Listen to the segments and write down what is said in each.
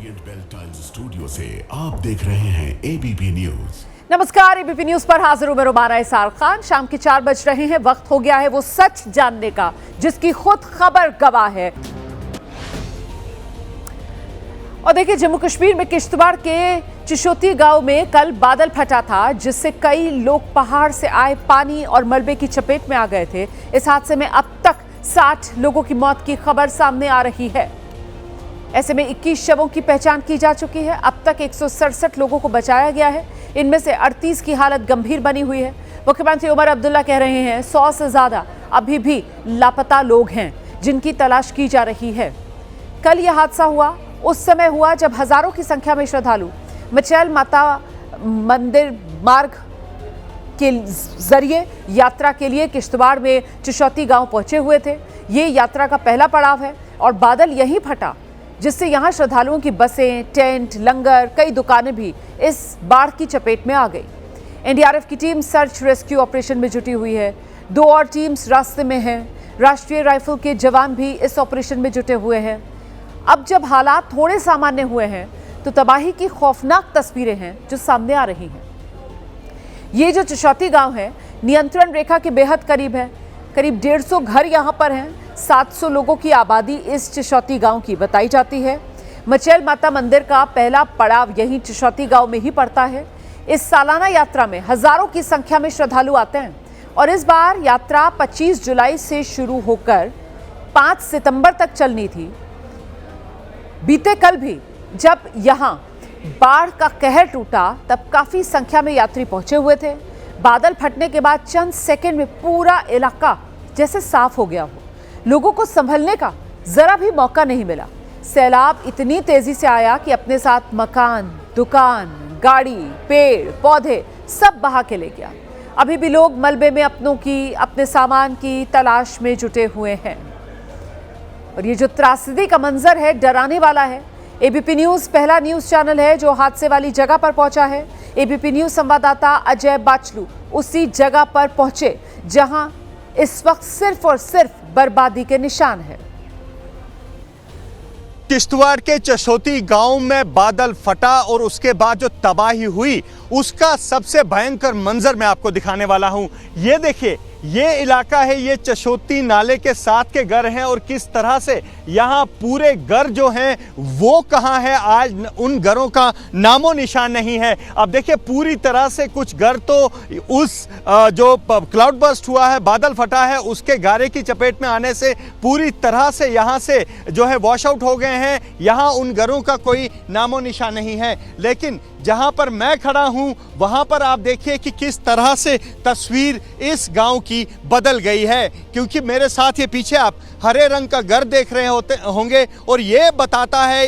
Orient bell tiles studio से आप देख रहे हैं एबीपी न्यूज। नमस्कार, एबीपी न्यूज पर हाजिर हूं मैं रुबाना इसार खान। शाम के 4 बज रहे हैं। वक्त हो गया है वो सच जानने का जिसकी खुद खबर गवाह है। और देखिए, जम्मू कश्मीर में किश्तवाड़ के चिशोती गांव में कल बादल फटा था, जिससे कई लोग पहाड़ से आए पानी और मलबे की चपेट में आ गए थे। इस हादसे में अब तक 60 लोगों की मौत की खबर सामने आ रही है। ऐसे में 21 शवों की पहचान की जा चुकी है। अब तक 167 लोगों को बचाया गया है। इनमें से 38 की हालत गंभीर बनी हुई है। मुख्यमंत्री उमर अब्दुल्ला कह रहे हैं 100 से ज्यादा अभी भी लापता लोग हैं जिनकी तलाश की जा रही है। कल यह हादसा हुआ उस समय हुआ जब हजारों की संख्या में श्रद्धालु मचैल माता मंदिर मार्ग के जरिए यात्रा के लिए किश्तवाड़ में चिशौती गांव पहुंचे हुए थे। ये यात्रा का पहला पड़ाव है और बादल यहीं फटा, जिससे यहां श्रद्धालुओं की बसें, टेंट, लंगर, कई दुकानें भी इस बाढ़ की चपेट में आ गई। एनडीआरएफ की टीम सर्च रेस्क्यू ऑपरेशन में जुटी हुई है। 2 और टीम्स रास्ते में हैं। राष्ट्रीय राइफल के जवान भी इस ऑपरेशन में जुटे हुए हैं। अब जब हालात थोड़े सामान्य हुए हैं तो तबाही की खौफनाक तस्वीरें हैं जो सामने आ रही हैं। ये जो चिशौती गांव है नियंत्रण रेखा के बेहद करीब है। करीब 150 घर यहां पर हैं। 700 लोगों की आबादी इस चिशौती गांव की बताई जाती है। मचैल माता मंदिर का पहला पड़ाव यही चिशौती गांव में ही पड़ता है। इस सालाना यात्रा में हजारों की संख्या में श्रद्धालु आते हैं और इस बार यात्रा 25 जुलाई से शुरू होकर 5 सितंबर तक चलनी थी। बीते कल भी जब यहां बाढ़ का कहर टूटा तब काफी संख्या में यात्री पहुंचे हुए थे। बादल फटने के बाद चंद सेकंड में पूरा इलाका जैसे साफ हो गया हो। लोगों को संभलने का जरा भी मौका नहीं मिला। सैलाब इतनी तेजी से आया कि अपने साथ मकान, दुकान, गाड़ी, पेड़, पौधे सब बहा के ले गया। अभी भी लोग मलबे में अपने सामान की तलाश में जुटे हुए हैं। और ये जो त्रासदी का मंजर है डराने वाला है। एबीपी न्यूज पहला न्यूज चैनल है जो हादसे वाली जगह पर पहुंचा है। एबीपी न्यूज संवाददाता अजय बाचलू उसी जगह पर पहुंचे जहां इस वक्त सिर्फ और सिर्फ बर्बादी के निशान है। किश्तवाड़ के चिशौती गांव में बादल फटा और उसके बाद जो तबाही हुई उसका सबसे भयंकर मंजर मैं आपको दिखाने वाला हूं। ये देखिए, ये इलाका है, ये चिशौती नाले के साथ के घर हैं और किस तरह से यहाँ पूरे घर जो हैं वो कहाँ है, आज उन घरों का नामो निशान नहीं है। अब देखिए, पूरी तरह से कुछ घर तो उस जो क्लाउड बर्स्ट हुआ है, बादल फटा है, उसके गारे की चपेट में आने से पूरी तरह से यहाँ से जो है वॉश आउट हो गए हैं। यहाँ उन घरों का कोई नामो निशान नहीं है। लेकिन जहां पर मैं खड़ा हूं वहां पर आप देखिए कि किस तरह से तस्वीर इस गांव की बदल गई है। क्योंकि मेरे साथ ये पीछे आप हरे रंग का घर देख रहे होंगे और ये बताता है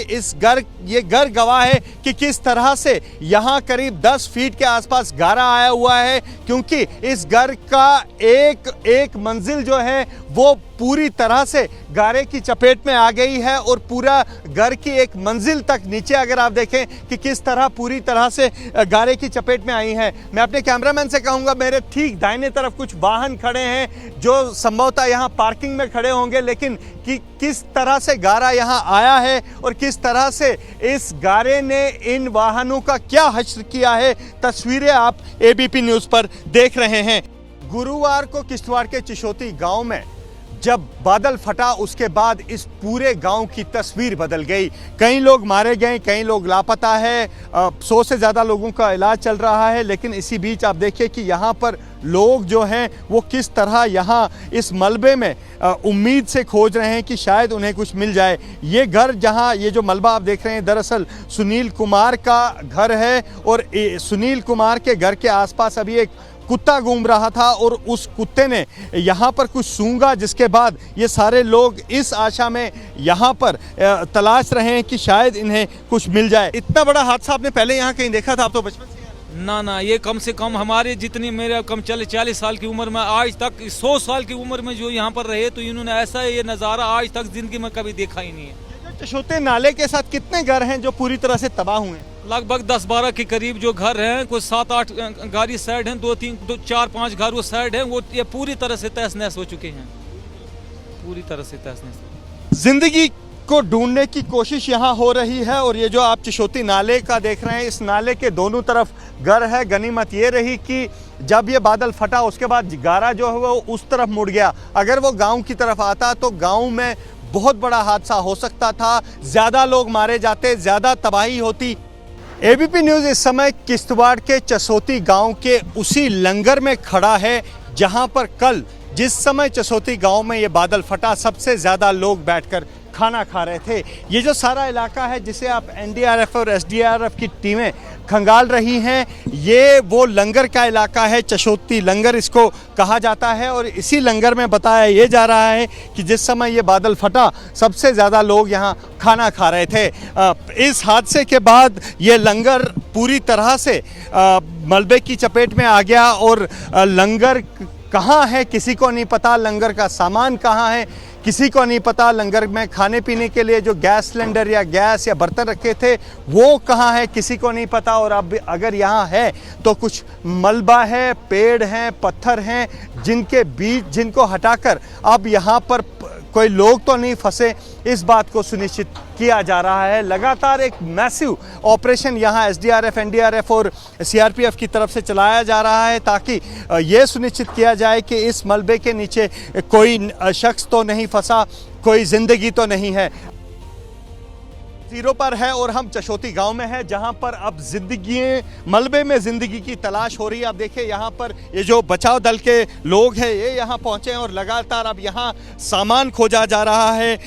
ये घर गवाह है कि किस तरह से यहाँ करीब 10 फीट के आसपास गारा आया हुआ है। क्योंकि इस घर का एक मंजिल जो है वो पूरी तरह से गारे की चपेट में आ गई है और पूरा घर की एक मंजिल तक नीचे अगर आप देखें कि किस तरह पूरी तरह से गारे की चपेट में आई है। मैं अपने कैमरामैन से कहूँगा, मेरे ठीक दाहिने तरफ कुछ वाहन खड़े हैं जो संभवतः यहाँ पार्किंग में खड़े होंगे, लेकिन किस तरह से गारा यहाँ आया है और किस तरह से इस गारे ने इन वाहनों का क्या हश्र किया है, तस्वीरें आप एबीपी न्यूज़ पर देख रहे हैं। गुरुवार को किश्तवाड़ के चिशौती गांव में जब बादल फटा उसके बाद इस पूरे गांव की तस्वीर बदल गई। कई लोग मारे गए, कई लोग लापता है, 100 से ज़्यादा लोगों का इलाज चल रहा है। लेकिन इसी बीच आप देखिए कि यहाँ पर लोग जो हैं वो किस तरह यहाँ इस मलबे में उम्मीद से खोज रहे हैं कि शायद उन्हें कुछ मिल जाए। ये घर जहाँ ये जो मलबा आप देख रहे हैं दरअसल सुनील कुमार का घर है और सुनील कुमार के घर के आसपास अभी एक कुत्ता घूम रहा था और उस कुत्ते ने यहाँ पर कुछ सूंघा, जिसके बाद ये सारे लोग इस आशा में यहाँ पर तलाश रहे हैं कि शायद इन्हें कुछ मिल जाए। इतना बड़ा हादसा आपने पहले यहाँ कहीं देखा था? आप तो बचपन से ना, ये कम से कम हमारे जितनी मेरे कम 40 साल की उम्र में आज तक 100 साल की उम्र में जो यहाँ पर रहे तो इन्होंने ऐसा ये नज़ारा आज तक जिंदगी में कभी देखा ही नहीं है। चिशौती नाले के साथ कितने घर हैं जो पूरी तरह से तबाह हुए हैं? लगभग 10-12 के करीब जो घर हैं, कुछ 7-8 गाड़ी साइड हैं, 2-4-5 घर वो साइड हैं, वो ये पूरी तरह से तहस नहस हो चुके हैं, पूरी तरह से तहस नहस। जिंदगी इसको ढूंढने की कोशिश यहाँ हो रही है। और ये जो आप चिशोती नाले का देख रहे हैं, इस नाले के दोनों तरफ घर है। गनीमत ये रही कि जब ये बादल फटा उसके बाद गारा जो है वो उस तरफ मुड़ गया। अगर वो गांव की तरफ आता तो गांव में बहुत बड़ा हादसा हो सकता था, ज़्यादा लोग मारे जाते, ज़्यादा तबाही होती। एबीपी न्यूज़ इस समय किश्तवाड़ के चसोती गांव के उसी लंगर में खड़ा है जहां पर कल जिस समय चसोती गांव में ये बादल फटा सबसे ज़्यादा लोग बैठकर खाना खा रहे थे। ये जो सारा इलाका है जिसे आप एनडीआरएफ और एसडीआरएफ की टीमें खंगाल रही हैं, ये वो लंगर का इलाका है, चसोती लंगर इसको कहा जाता है। और इसी लंगर में बताया ये जा रहा है कि जिस समय ये बादल फटा सबसे ज़्यादा लोग यहाँ खाना खा रहे थे। इस हादसे के बाद ये लंगर पूरी तरह से मलबे की चपेट में आ गया और लंगर कहाँ है किसी को नहीं पता, लंगर का सामान कहाँ है किसी को नहीं पता। लंगर में खाने पीने के लिए जो गैस सिलेंडर या गैस या बर्तन रखे थे वो कहाँ है किसी को नहीं पता। और अब अगर यहाँ है तो कुछ मलबा है, पेड़ हैं, पत्थर हैं जिनके बीच जिनको हटाकर अब यहाँ पर कोई लोग तो नहीं फंसे, इस बात को सुनिश्चित किया जा रहा है। लगातार एक मैसिव ऑपरेशन यहाँ एसडीआरएफ, एनडीआरएफ और सीआरपीएफ की तरफ से चलाया जा रहा है ताकि ये सुनिश्चित किया जाए कि इस मलबे के नीचे कोई शख्स तो नहीं फंसा, कोई जिंदगी तो नहीं है। जीरो पर है और हम चसोती गांव में हैं जहां पर अब जिंदगी मलबे में ज़िंदगी की तलाश हो रही है। आप देखिए यहाँ पर ये जो बचाव दल के लोग हैं ये यहाँ पहुँचे हैं और लगातार अब यहाँ सामान खोजा जा रहा है,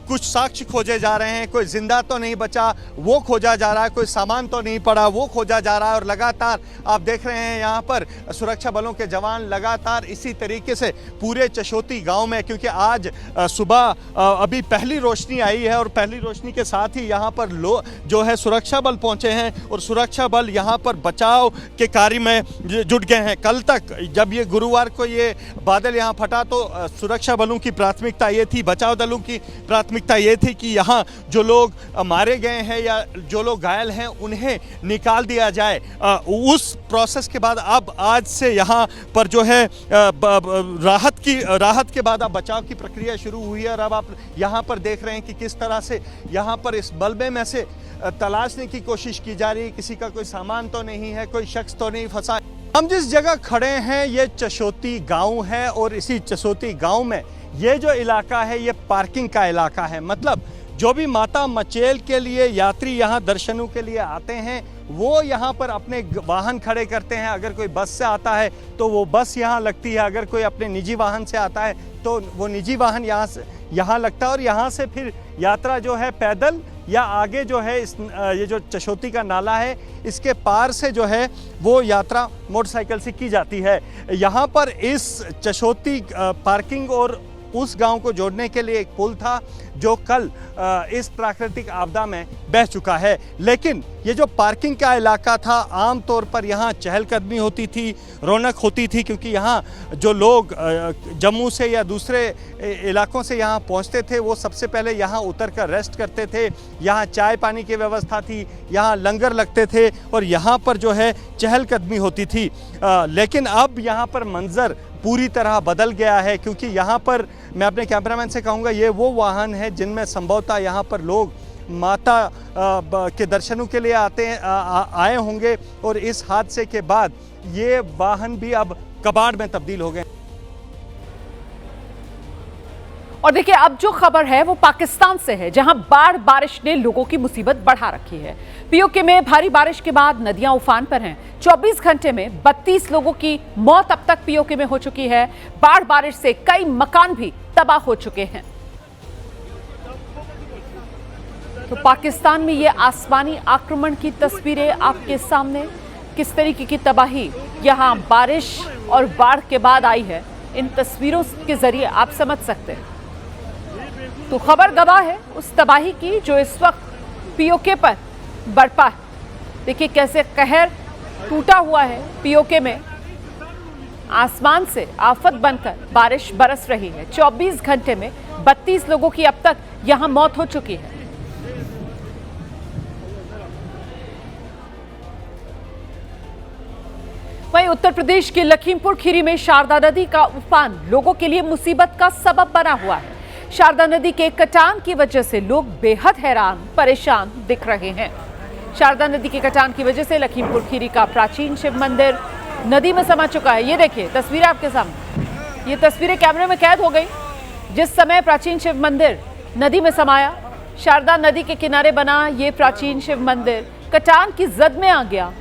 कुछ साक्ष्य खोजे जा रहे हैं, कोई जिंदा तो नहीं बचा वो खोजा जा रहा है, कोई सामान तो नहीं पड़ा वो खोजा जा रहा है। और लगातार आप देख रहे हैं यहाँ पर सुरक्षा बलों के जवान लगातार इसी तरीके से पूरे चसोती गाँव में, क्योंकि आज सुबह अभी पहली रोशनी आई है और पहली रोशनी के साथ ही यहाँ पर जो है सुरक्षा बल पहुँचे हैं और सुरक्षा बल यहाँ पर बचाव के कार्य में जुट गए हैं। कल तक जब ये गुरुवार को ये बादल यहाँ फटा तो सुरक्षा बलों की प्राथमिकता ये थी, बचाव दलों की प्राथमिकता ये थी कि यहाँ जो लोग मारे गए हैं या जो लोग घायल हैं उन्हें निकाल दिया जाए। उस प्रोसेस के बाद अब आज से यहाँ पर जो है राहत के बाद अब बचाव की प्रक्रिया शुरू हुई है। और अब आप यहाँ पर देख रहे हैं कि किस तरह से यहाँ पर इस मलबे में से तलाशने की कोशिश की जा रही है, किसी का कोई सामान तो नहीं है, कोई शख्स तो नहीं फंसा। हम जिस जगह खड़े हैं ये चसोती गांव है और इसी चसोती गांव में ये जो इलाका है ये पार्किंग का इलाका है। मतलब जो भी माता मचेल के लिए यात्री यहाँ दर्शनों के लिए आते हैं वो यहाँ पर अपने वाहन खड़े करते हैं। अगर कोई बस से आता है तो वो बस यहाँ लगती है, अगर कोई अपने निजी वाहन से आता है तो वो निजी वाहन यहाँ लगता है। और यहाँ से फिर यात्रा जो है पैदल या आगे जो है ये जो चसोती का नाला है इसके पार से जो है वो यात्रा मोटरसाइकिल से की जाती है। यहाँ पर इस चसोती पार्किंग और उस गांव को जोड़ने के लिए एक पुल था जो कल इस प्राकृतिक आपदा में बह चुका है। लेकिन ये जो पार्किंग का इलाका था आम तौर पर यहाँ चहलकदमी होती थी, रौनक होती थी, क्योंकि यहाँ जो लोग जम्मू से या दूसरे इलाकों से यहाँ पहुँचते थे वो सबसे पहले यहाँ उतरकर रेस्ट करते थे। यहाँ चाय पानी की व्यवस्था थी, यहाँ लंगर लगते थे और यहाँ पर जो है चहलकदमी होती थी। लेकिन अब यहाँ पर मंजर पूरी तरह बदल गया है, क्योंकि यहाँ पर मैं अपने कैमरामैन से कहूँगा ये वो वाहन है जिनमें संभवतः यहाँ पर लोग माता के दर्शनों के लिए आए होंगे और इस हादसे के बाद ये वाहन भी अब कबाड़ में तब्दील हो गए। और देखिए अब जो खबर है वो पाकिस्तान से है जहां बारिश ने लोगों की मुसीबत बढ़ा रखी है। पीओके में भारी बारिश के बाद नदियां उफान पर हैं। 24 घंटे में 32 लोगों की मौत अब तक पीओके में हो चुकी है। बारिश से कई मकान भी तबाह हो चुके हैं। तो पाकिस्तान में ये आसमानी आक्रमण की तस्वीरें आपके सामने, किस तरीके की तबाही यहां बारिश और बाढ़ के बाद आई है, इन तस्वीरों के जरिए आप समझ सकते हैं। तो खबर गवाह है उस तबाही की जो इस वक्त पीओके पर बरपा है। देखिए कैसे कहर टूटा हुआ है पीओके में। आसमान से आफत बनकर बारिश बरस रही है। 24 घंटे में 32 लोगों की अब तक यहां मौत हो चुकी है। वहीं उत्तर प्रदेश के लखीमपुर खीरी में शारदा नदी का उफान लोगों के लिए मुसीबत का सबब बना हुआ है। शारदा नदी के कटान की वजह से लोग बेहद हैरान परेशान दिख रहे हैं। शारदा नदी के कटान की वजह से लखीमपुर खीरी का प्राचीन शिव मंदिर नदी में समा चुका है। ये देखिए तस्वीरें आपके सामने, ये तस्वीरें कैमरे में कैद हो गई जिस समय प्राचीन शिव मंदिर नदी में समाया। शारदा नदी के किनारे बना ये प्राचीन शिव मंदिर कटान की जद में आ गया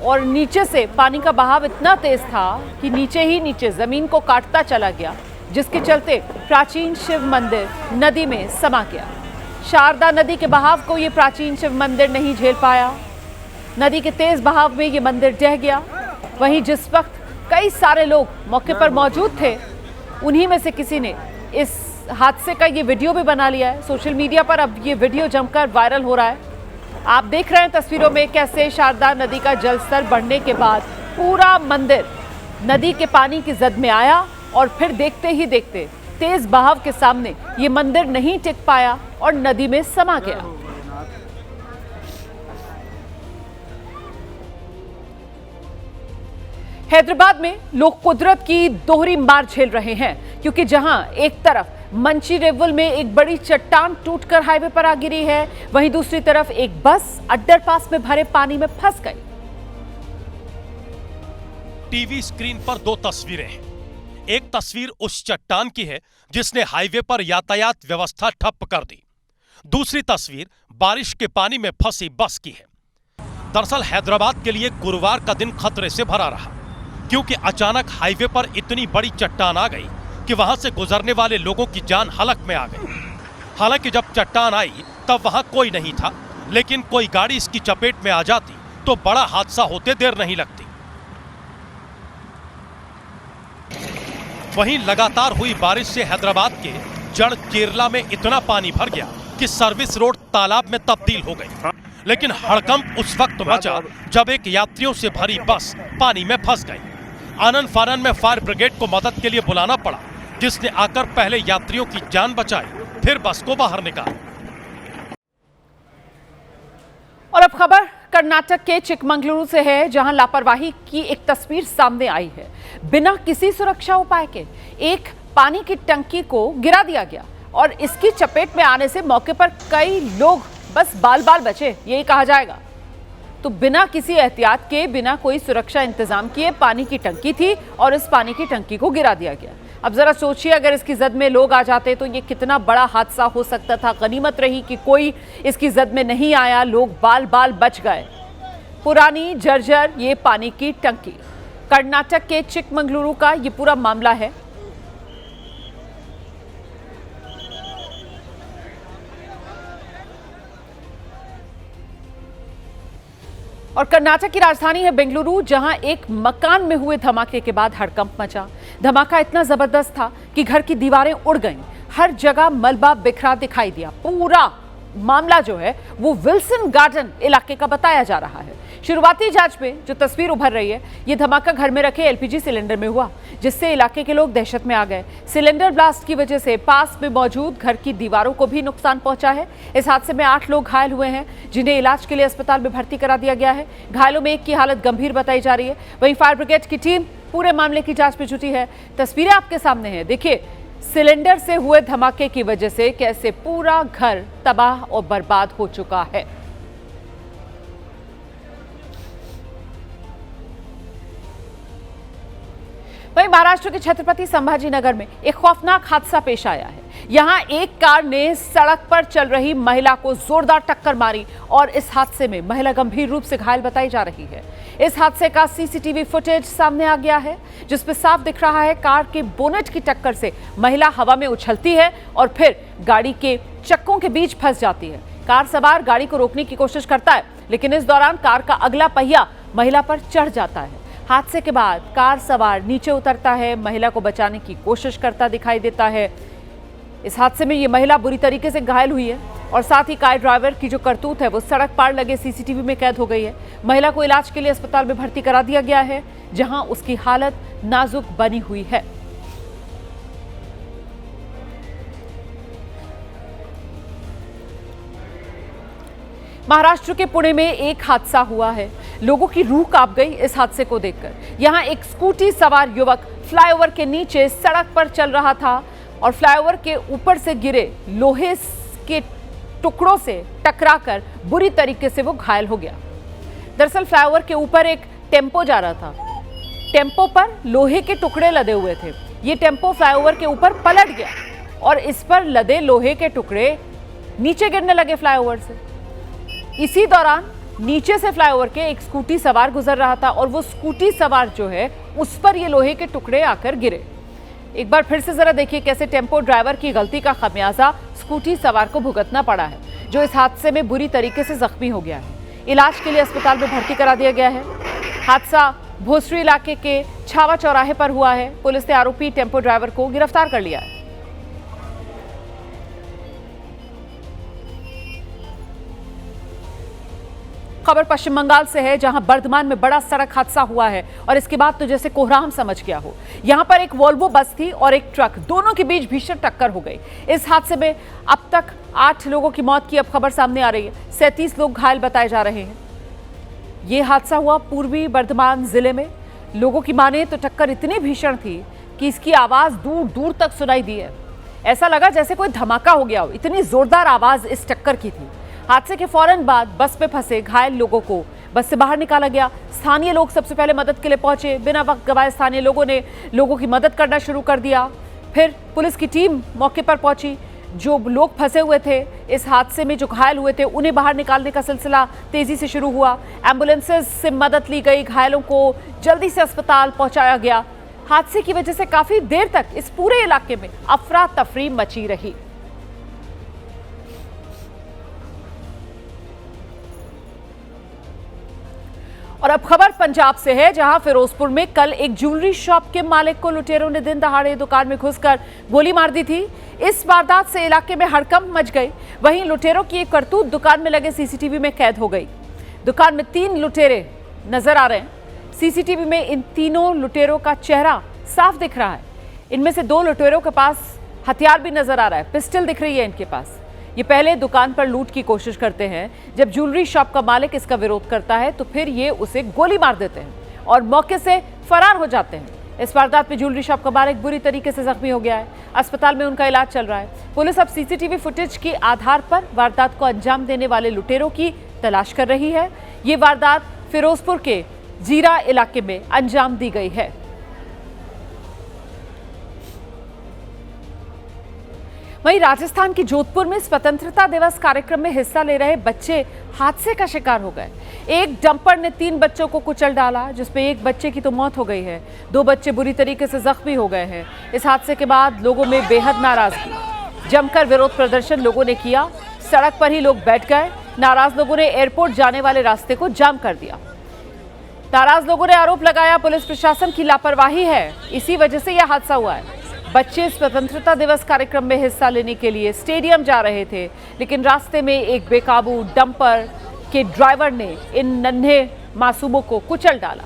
और नीचे से पानी का बहाव इतना तेज था कि नीचे ही नीचे जमीन को काटता चला गया, जिसके चलते प्राचीन शिव मंदिर नदी में समा गया। शारदा नदी के बहाव को ये प्राचीन शिव मंदिर नहीं झेल पाया। नदी के तेज बहाव में ये मंदिर ढह गया। वहीं जिस वक्त कई सारे लोग मौके पर मौजूद थे, उन्हीं में से किसी ने इस हादसे का ये वीडियो भी बना लिया है। सोशल मीडिया पर अब ये वीडियो जमकर वायरल हो रहा है। आप देख रहे हैं तस्वीरों में कैसे शारदा नदी का जलस्तर बढ़ने के बाद पूरा मंदिर नदी के पानी की जद में आया और फिर देखते ही देखते तेज बहाव के सामने ये मंदिर नहीं टिक पाया और नदी में समा गया। हैदराबाद में लोग कुदरत की दोहरी मार झेल रहे हैं, क्योंकि जहां एक तरफ मंचीरेवल में एक बड़ी चट्टान टूटकर हाईवे पर आ गिरी है, वहीं दूसरी तरफ एक बस अंडरपास में भरे पानी में फंस गई। टीवी स्क्रीन पर दो तस्वीरें हैं। एक तस्वीर उस चट्टान की है जिसने हाईवे पर यातायात व्यवस्था ठप कर दी। दूसरी तस्वीर बारिश के पानी में फंसी बस की है। दरअसल हैदराबाद के लिए गुरुवार का दिन खतरे से भरा रहा, क्योंकि अचानक हाईवे पर इतनी बड़ी चट्टान आ गई कि वहां से गुजरने वाले लोगों की जान हलक में आ गई। हालांकि जब चट्टान आई तब वहां कोई नहीं था, लेकिन कोई गाड़ी इसकी चपेट में आ जाती तो बड़ा हादसा होते देर नहीं लगती। वहीं लगातार हुई बारिश से हैदराबाद के जड़ केरला में इतना पानी भर गया कि सर्विस रोड तालाब में तब्दील हो गई। लेकिन हड़कंप उस वक्त मचा जब एक यात्रियों से भरी बस पानी में फंस गई। आनन फानन में फायर ब्रिगेड को मदद के लिए बुलाना पड़ा, जिसने आकर पहले यात्रियों की जान बचाई, फिर बस को बाहर निकाला। और अब खबर कर्नाटक के चिकमंगलुरु से है, जहां लापरवाही की एक तस्वीर सामने आई है। बिना किसी सुरक्षा उपाय के एक पानी की टंकी को गिरा दिया गया और इसकी चपेट में आने से मौके पर कई लोग बस बाल बाल बचे, यही कहा जाएगा। तो बिना किसी एहतियात के, बिना कोई सुरक्षा इंतजाम किए पानी की टंकी थी और इस पानी की टंकी को गिरा दिया गया। अब जरा सोचिए, अगर इसकी जद में लोग आ जाते तो ये कितना बड़ा हादसा हो सकता था। गनीमत रही कि कोई इसकी जद में नहीं आया, लोग बाल बाल बच गए। पुरानी जर्जर ये पानी की टंकी, कर्नाटक के चिकमंगलुरु का ये पूरा मामला है। और कर्नाटक की राजधानी है बेंगलुरु, जहां एक मकान में हुए धमाके के बाद हड़कंप मचा। धमाका इतना जबरदस्त था कि घर की दीवारें उड़ गईं, हर जगह मलबा बिखरा दिखाई दिया। पूरा मामला जो है वो विल्सन गार्डन इलाके का बताया जा रहा है। शुरुआती जांच में जो तस्वीर उभर रही है, ये धमाका घर में रखे एलपीजी सिलेंडर में हुआ, जिससे इलाके के लोग दहशत में आ गए। सिलेंडर ब्लास्ट की वजह से पास में मौजूद घर की दीवारों को भी नुकसान पहुंचा है। इस हादसे में 8 लोग घायल हुए हैं, जिन्हें इलाज के लिए अस्पताल में भर्ती करा दिया गया है। घायलों में एक की हालत गंभीर बताई जा रही है। वहीं फायर ब्रिगेड की टीम पूरे मामले की जांच में जुटी है। तस्वीरें आपके सामने हैं, देखिए सिलेंडर से हुए धमाके की वजह से कैसे पूरा घर तबाह और बर्बाद हो चुका है। वहीं महाराष्ट्र के छत्रपति संभाजीनगर में एक खौफनाक हादसा पेश आया है। यहां एक कार ने सड़क पर चल रही महिला को जोरदार टक्कर मारी और इस हादसे में महिला गंभीर रूप से घायल बताई जा रही है। इस हादसे का सीसीटीवी फुटेज सामने आ गया है, जिसमें साफ दिख रहा है कार के बोनेट की टक्कर से महिला हवा में उछलती है और फिर गाड़ी के चक्कों के बीच फंस जाती है। कार सवार गाड़ी को रोकने की कोशिश करता है, लेकिन इस दौरान कार का अगला पहिया महिला पर चढ़ जाता है। हादसे के बाद कार सवार नीचे उतरता है, महिला को बचाने की कोशिश करता दिखाई देता है। इस हादसे में ये महिला बुरी तरीके से घायल हुई है और साथ ही कार ड्राइवर की जो करतूत है वो सड़क पार लगे सीसीटीवी में कैद हो गई है। महिला को इलाज के लिए अस्पताल में भर्ती करा दिया गया है, जहां उसकी हालत नाजुक बनी हुई है। महाराष्ट्र के पुणे में एक हादसा हुआ है। लोगों की रूह कांप गई इस हादसे को देखकर। यहां एक स्कूटी सवार युवक फ्लाईओवर के नीचे सड़क पर चल रहा था। और फ्लाईओवर के ऊपर से गिरे लोहे के टुकड़ों से टकराकर बुरी तरीके से वो घायल हो गया। दरअसल फ्लाईओवर के ऊपर एक टेम्पो जा रहा था। टेम्पो पर लोहे के टुकड़े लदे हुए थे। ये टेम्पो फ्लाईओवर के ऊपर पलट गया और इस पर लदे लोहे के टुकड़े नीचे गिरने लगे फ्लाईओवर से। इसी दौरान नीचे से फ्लाईओवर के एक स्कूटी सवार गुजर रहा था और वो स्कूटी सवार जो है उस पर ये लोहे के टुकड़े आकर गिरे। एक बार फिर से जरा देखिए कैसे टेम्पो ड्राइवर की गलती का खमियाजा स्कूटी सवार को भुगतना पड़ा है, जो इस हादसे में बुरी तरीके से जख्मी हो गया है। इलाज के लिए अस्पताल में भर्ती करा दिया गया है। हादसा भोसरी इलाके के छावा चौराहे पर हुआ है। पुलिस ने आरोपी टेम्पो ड्राइवर को गिरफ्तार कर लिया है। खबर पश्चिम बंगाल से है, जहां बर्धमान में बड़ा सड़क हादसा हुआ है और इसके बाद तो जैसे कोहराम समझ गया हो। यहां पर एक वोल्वो बस थी और एक ट्रक, दोनों के बीच भीषण टक्कर हो गई। इस हादसे में अब तक 8 लोगों की मौत की अब खबर सामने आ रही है। 37 लोग घायल बताए जा रहे हैं। यह हादसा हुआ पूर्वी बर्धमान जिले में। लोगों की माने तो टक्कर इतनी भीषण थी कि इसकी आवाज दूर दूर तक सुनाई दी है। ऐसा लगा जैसे कोई धमाका हो गया हो, इतनी जोरदार आवाज इस टक्कर की थी। हादसे के फौरन बाद बस में फंसे घायल लोगों को बस से बाहर निकाला गया। स्थानीय लोग सबसे पहले मदद के लिए पहुंचे। बिना वक्त गवाए स्थानीय लोगों ने लोगों की मदद करना शुरू कर दिया। फिर पुलिस की टीम मौके पर पहुंची। जो लोग फंसे हुए थे इस हादसे में, जो घायल हुए थे, उन्हें बाहर निकालने का सिलसिला तेजी से शुरू हुआ। एम्बुलेंसेज से मदद ली गई, घायलों को जल्दी से अस्पताल पहुंचाया गया। हादसे की वजह से काफी देर तक इस पूरे इलाके में अफरा तफरी मची रही। और अब खबर पंजाब से है, जहां फिरोजपुर में कल एक ज्वेलरी शॉप के मालिक को लुटेरों ने दिन दहाड़े दुकान में घुसकर गोली मार दी थी। इस वारदात से इलाके में हड़कंप मच गई। वहीं लुटेरों की एक करतूत दुकान में लगे सीसीटीवी में कैद हो गई। दुकान में 3 लुटेरे नजर आ रहे हैं। सीसीटीवी में इन तीनों लुटेरों का चेहरा साफ दिख रहा है। इनमें से 2 लुटेरों के पास हथियार भी नजर आ रहा है, पिस्टल दिख रही है इनके पास। ये पहले दुकान पर लूट की कोशिश करते हैं। जब ज्वेलरी शॉप का मालिक इसका विरोध करता है तो फिर ये उसे गोली मार देते हैं और मौके से फरार हो जाते हैं। इस वारदात में ज्वेलरी शॉप का मालिक बुरी तरीके से जख्मी हो गया है। अस्पताल में उनका इलाज चल रहा है। पुलिस अब सीसीटीवी फुटेज के आधार पर वारदात को अंजाम देने वाले लुटेरों की तलाश कर रही है। ये वारदात फिरोजपुर के जीरा इलाके में अंजाम दी गई है। वहीं राजस्थान के जोधपुर में स्वतंत्रता दिवस कार्यक्रम में हिस्सा ले रहे बच्चे हादसे का शिकार हो गए। एक डंपर ने 3 बच्चों को कुचल डाला, जिसमें एक बच्चे की तो मौत हो गई है। 2 बच्चे बुरी तरीके से जख्मी हो गए हैं। इस हादसे के बाद लोगों में बेहद नाराजगी, जमकर विरोध प्रदर्शन लोगों ने किया। सड़क पर ही लोग बैठ गए। नाराज लोगों ने एयरपोर्ट जाने वाले रास्ते को जाम कर दिया। नाराज लोगों ने आरोप लगाया पुलिस प्रशासन की लापरवाही है, इसी वजह से यह हादसा हुआ है। बच्चे स्वतंत्रता दिवस कार्यक्रम में हिस्सा लेने के लिए स्टेडियम जा रहे थे, लेकिन रास्ते में एक बेकाबू डंपर के ड्राइवर ने इन नन्हे मासूमों को कुचल डाला।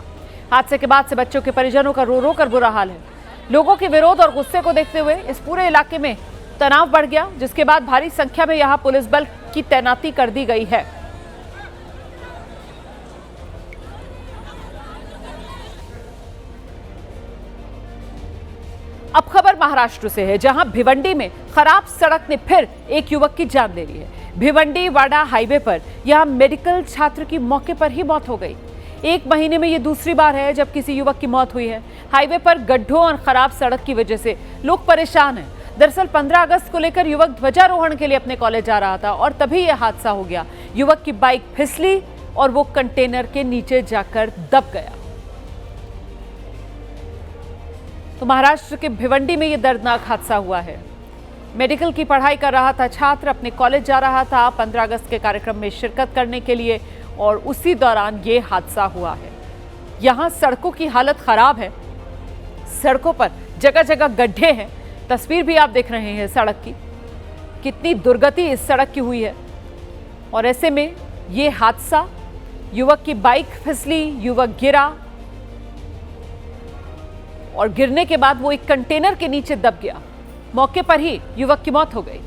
हादसे के बाद से बच्चों के परिजनों का रो रो कर बुरा हाल है। लोगों के विरोध और गुस्से को देखते हुए इस पूरे इलाके में तनाव बढ़ गया, जिसके बाद भारी संख्या में यहां पुलिस बल की तैनाती कर दी गई है। अब खबर महाराष्ट्र से है, जहां भिवंडी में खराब सड़क ने फिर एक युवक की जान ले ली है। भिवंडी वाडा हाईवे पर यहां मेडिकल छात्र की मौके पर ही मौत हो गई। 1 महीने में यह दूसरी बार है जब किसी युवक की मौत हुई है। हाईवे पर गड्ढों और खराब सड़क की वजह से लोग परेशान हैं। दरअसल 15 अगस्त को लेकर युवक ध्वजारोहण के लिए अपने कॉलेज जा रहा था और तभी यह हादसा हो गया। युवक की बाइक फिसली और वो कंटेनर के नीचे जाकर दब गया। तो महाराष्ट्र के भिवंडी में यह दर्दनाक हादसा हुआ है। मेडिकल की पढ़ाई कर रहा था छात्र, अपने कॉलेज जा रहा था 15 अगस्त के कार्यक्रम में शिरकत करने के लिए और उसी दौरान ये हादसा हुआ है। यहाँ सड़कों की हालत खराब है, सड़कों पर जगह जगह गड्ढे हैं। तस्वीर भी आप देख रहे हैं सड़क की, कितनी दुर्गति इस सड़क की हुई है। और ऐसे में ये हादसा, युवक की बाइक फिसली, युवक गिरा और गिरने के बाद वो एक कंटेनर के नीचे दब गया। मौके पर ही युवक की मौत हो गई।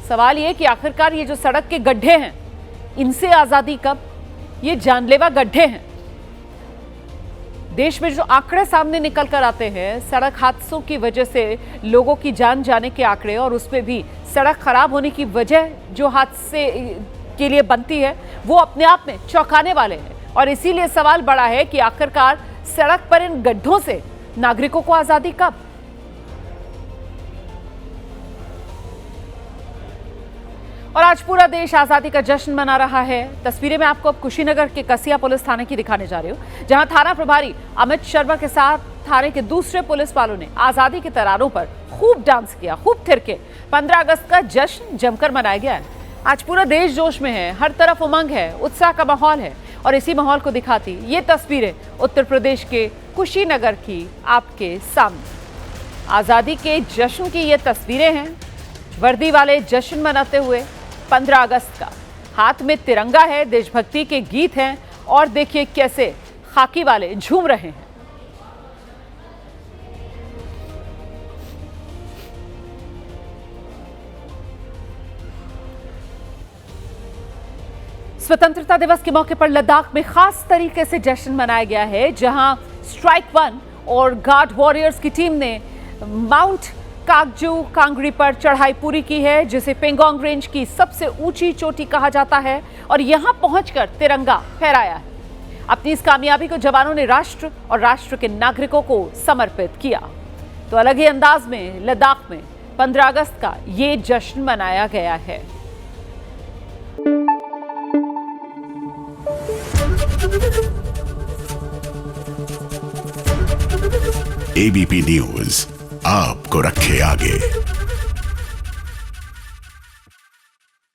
सवाल ये कि आखिरकार ये जो सड़क के गड्ढे हैं, इनसे आजादी कब? ये जानलेवा गड्ढे हैं। देश में जो आंकड़े सामने निकल कर आते हैं सड़क हादसों की वजह से लोगों की जान जाने के आंकड़े, और उसमें भी सड़क खराब होने की वजह जो हादसे के लिए बनती है वो अपने आप में चौंकाने वाले हैं। और इसीलिए सवाल बड़ा है कि आखिरकार सड़क पर इन गड्ढों से नागरिकों को आजादी कब? और आज पूरा देश आजादी का जश्न मना रहा है। तस्वीरें मैं आपको अब कुशीनगर के कसिया पुलिस थाने की दिखाने जा रही हूं, जहां थाना प्रभारी अमित शर्मा के साथ थाने के दूसरे पुलिस वालों ने आजादी के तरारों पर खूब डांस किया, खूब थिरके। 15 अगस्त का जश्न जमकर मनाया गया है। आज पूरा देश जोश में है, हर तरफ उमंग है, उत्साह का माहौल है। और इसी माहौल को दिखाती ये तस्वीरें उत्तर प्रदेश के कुशीनगर की आपके सामने। आजादी के जश्न की ये तस्वीरें हैं, वर्दी वाले जश्न मनाते हुए 15 अगस्त का। हाथ में तिरंगा है, देशभक्ति के गीत हैं, और देखिए कैसे खाकी वाले झूम रहे हैं। स्वतंत्रता दिवस के मौके पर लद्दाख में खास तरीके से जश्न मनाया गया है, जहां स्ट्राइक 1 और गार्ड वॉरियर्स की टीम ने माउंट कागजू कांगड़ी पर चढ़ाई पूरी की है, जिसे पेंगोंग रेंज की सबसे ऊंची चोटी कहा जाता है, और यहां पहुंचकर तिरंगा फहराया है। अपनी इस कामयाबी को जवानों ने राष्ट्र और राष्ट्र के नागरिकों को समर्पित किया। तो अलग ही अंदाज में लद्दाख में 15 अगस्त का ये जश्न मनाया गया है। एबीपी न्यूज आपको रखे आगे।